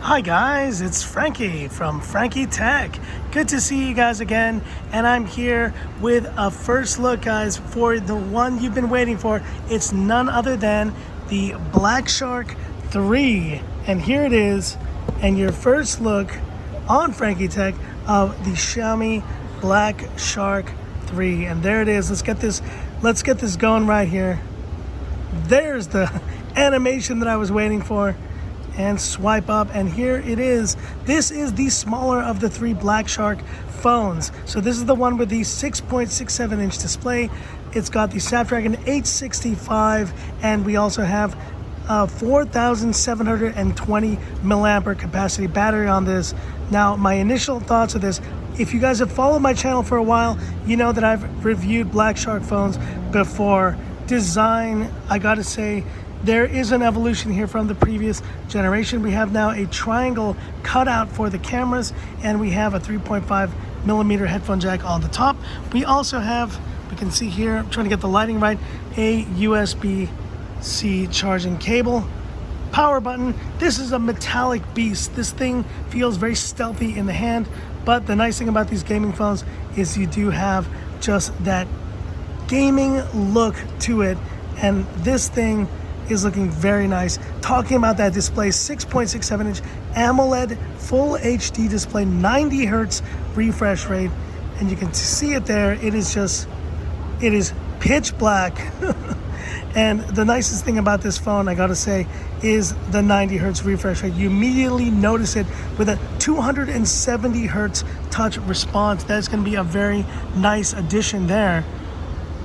Hi guys, it's Frankie from Frankie Tech. Good to see you guys again, and I'm here with a first look, guys, for the one you've been waiting for. It's none other than the Black Shark 3, and here it is, and your first look on Frankie Tech of the Xiaomi Black Shark 3. And there it is. Let's get this going right here. There's the animation that I was waiting for. And swipe up, and here it is. This is the smaller of the three Black Shark phones. So this is the one with the 6.67 inch display. It's got the Snapdragon 865, and we also have 4,720 milliampere capacity battery on this. Now, my initial thoughts of this, if you guys have followed my channel for a while, you know that I've reviewed Black Shark phones before. Design, I gotta say, there is an evolution here from the previous generation. We have now a triangle cutout for the cameras, and we have a 3.5 millimeter headphone jack on the top. We also have, we can see here, I'm trying to get the lighting right, a USB-C charging cable. Power button. This is a metallic beast. This thing feels very stealthy in the hand, but the nice thing about these gaming phones is you do have just that gaming look to it, and this thing is looking very nice. Talking about that display, 6.67 inch AMOLED full HD display, 90 hertz refresh rate, and you can see it there. It is pitch black. And the nicest thing about this phone, I gotta say, is the 90 hertz refresh rate. You immediately notice it with a 270 hertz touch response. That's gonna be a very nice addition there.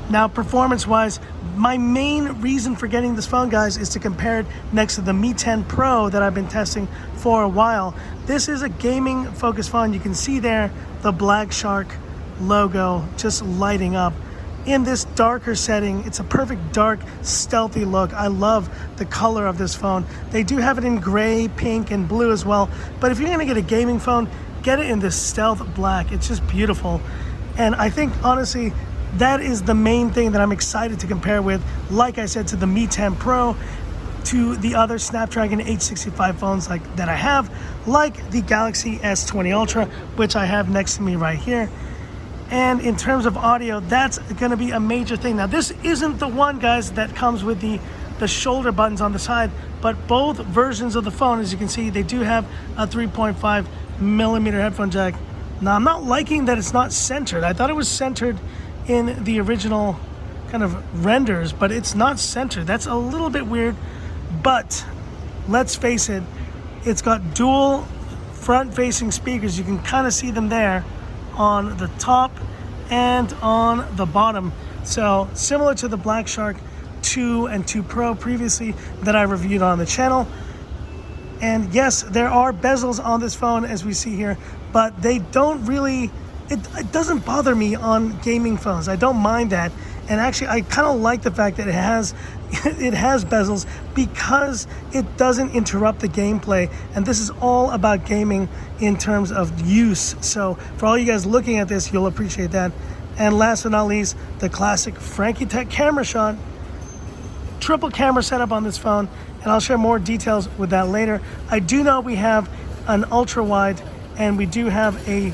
Now, performance-wise, my main reason for getting this phone, guys, is to compare it next to the Mi 10 Pro that I've been testing for a while. This is a gaming-focused phone. You can see there the Black Shark logo just lighting up. In this darker setting, it's a perfect dark, stealthy look. I love the color of this phone. They do have it in gray, pink, and blue as well. But if you're gonna get a gaming phone, get it in this stealth black. It's just beautiful. And I think, honestly, that is the main thing that I'm excited to compare with, like I said, to the Mi 10 Pro, to the other Snapdragon 865 phones that I have, like the Galaxy S20 Ultra, which I have next to me right here. And in terms of audio, that's going to be a major thing. Now, this isn't the one, guys, that comes with the shoulder buttons on the side, but both versions of the phone, as you can see, they do have a 3.5 millimeter headphone jack. Now, I'm not liking that it's not centered. I thought it was centered in the original kind of renders, but it's not centered. That's a little bit weird, but let's face it, it's got dual front-facing speakers. You can kind of see them there on the top and on the bottom. So similar to the Black Shark 2 and 2 Pro previously that I reviewed on the channel. And yes, there are bezels on this phone, as we see here, but they don't really, it doesn't bother me on gaming phones. I don't mind that. And actually, I kind of like the fact that it has bezels, because it doesn't interrupt the gameplay. And this is all about gaming in terms of use. So for all you guys looking at this, you'll appreciate that. And last but not least, the classic Frankie Tech camera shot. Triple camera setup on this phone, and I'll share more details with that later. I do know we have an ultra wide, and we don't have a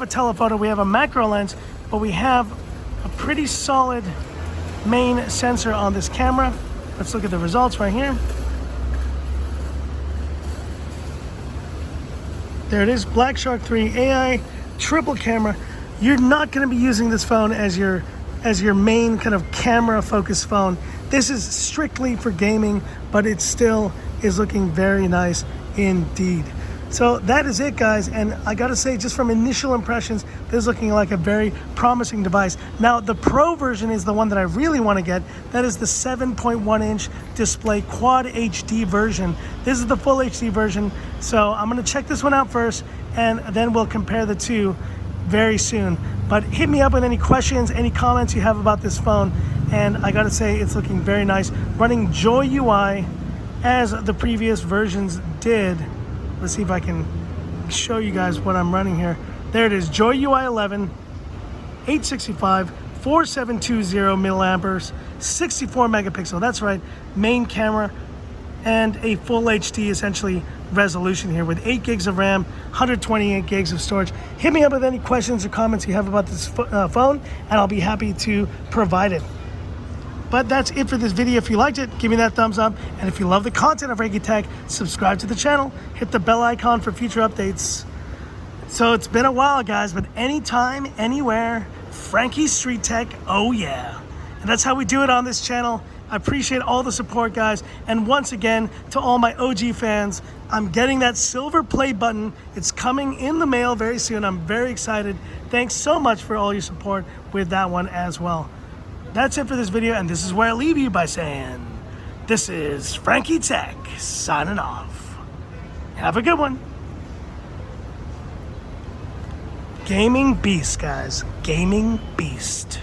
telephoto, we have a macro lens, but we have a pretty solid main sensor on this camera. Let's look at the results right here. There it is, Black Shark 3 AI triple camera. You're not going to be using this phone as your main kind of camera focused phone. This is strictly for gaming, but it still is looking very nice indeed. So that is it, guys, and I gotta say, just from initial impressions, this is looking like a very promising device. Now, the Pro version is the one that I really want to get. That is the 7.1 inch display Quad HD version. This is the full HD version, so I'm gonna check this one out first, and then we'll compare the two very soon. But hit me up with any questions, any comments you have about this phone, and I gotta say, it's looking very nice. Running Joy UI as the previous versions did. Let's see if I can show you guys what I'm running here. There it is, Joy UI 11, 865, 4720 milliamperes, 64 megapixel. That's right, main camera. and a full HD essentially resolution here with 8 gigs of RAM, 128 gigs of storage. Hit me up with any questions or comments you have about this phone, and I'll be happy to provide it. But that's it for this video. If you liked it, give me that thumbs up. And if you love the content of Frankie Tech, subscribe to the channel, hit the bell icon for future updates. So it's been a while, guys, but anytime, anywhere, Frankie Street Tech, oh yeah. And that's how we do it on this channel. I appreciate all the support, guys. And once again, to all my OG fans, I'm getting that silver play button. It's coming in the mail very soon. I'm very excited. Thanks so much for all your support with that one as well. That's it for this video, and this is where I leave you by saying, this is Frankie Tech signing off. Have a good one. Gaming beast, guys. Gaming beast.